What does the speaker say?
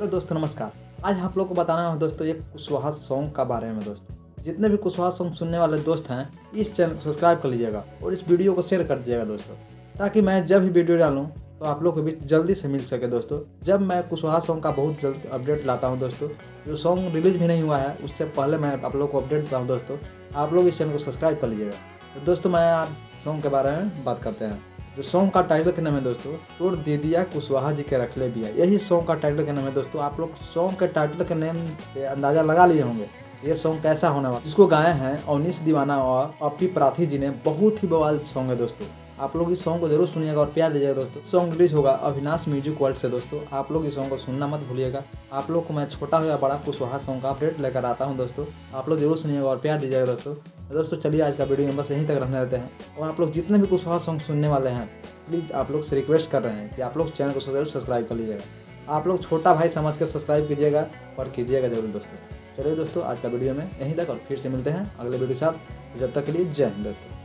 Hello दोस्तों, नमस्कार। आज आप लोग को बताना है दोस्तों एक कुशवाहा सॉन्ग का बारे में। दोस्तों जितने भी कुशवाहा सॉन्ग सुनने वाले दोस्त हैं, इस चैनल को सब्सक्राइब कर लीजिएगा और इस वीडियो को शेयर कर दीजिएगा दोस्तों, ताकि मैं जब भी वीडियो डालूँ तो आप लोग के बीच जल्दी से मिल सके। दोस्तों जब मैं कुशवाहा सॉन्ग का बहुत जल्द अपडेट लाता हूँ दोस्तों, जो सॉन्ग रिलीज भी नहीं हुआ है उससे पहले मैं आप लोग को अपडेट देता हूँ। दोस्तों आप लोग इस चैनल को सब्सक्राइब कर लीजिएगा। तो दोस्तों मैं आप सॉन्ग के बारे में बात करते हैं। जो सॉन्ग का टाइटल का नाम है दोस्तों, तोड़ दे दिया कुशवाहा जी के रख ले बिया। यही सॉन्ग का टाइटल का नाम है दोस्तों। आप लोग सॉन्ग के टाइटल के नेम से अंदाजा लगा लिए होंगे ये सॉन्ग कैसा होने वाला। जिसको गाए हैं अवनीश दीवाना और अपी प्राथी जी ने। बहुत ही बवाल सॉन्ग है दोस्तों। आप लोग इस सॉन्ग को जरूर सुनिएगा और प्यार दीजिएगा दोस्तों। सॉन्ग रिलीज होगा अविनाश म्यूजिक वर्ल्ड से दोस्तों। आप लोग इस सॉन्ग को सुनना मत भूलिएगा। आप लोग को मैं छोटा हो या बड़ा कुशवाहा सॉन्ग का अपडेट लेकर आता हूँ दोस्तों। आप लोग जरूर सुनिएगा और प्यार दीजिएगा दोस्तों चलिए आज का वीडियो में बस यहीं तक रखने देते हैं। और आप लोग जितने भी कुशवाहा सॉन्ग सुनने वाले हैं, प्लीज़ आप लोग से रिक्वेस्ट कर रहे हैं कि आप लोग चैनल को जरूर सब्सक्राइब कर लीजिएगा। आप लोग छोटा भाई समझ कर सब्सक्राइब कीजिएगा और कीजिएगा जरूर दोस्तों। चलिए दोस्तों आज का वीडियो में यहीं तक और फिर से मिलते हैं अगले वीडियो के साथ। जब तक के लिए जय हिंद दोस्तों।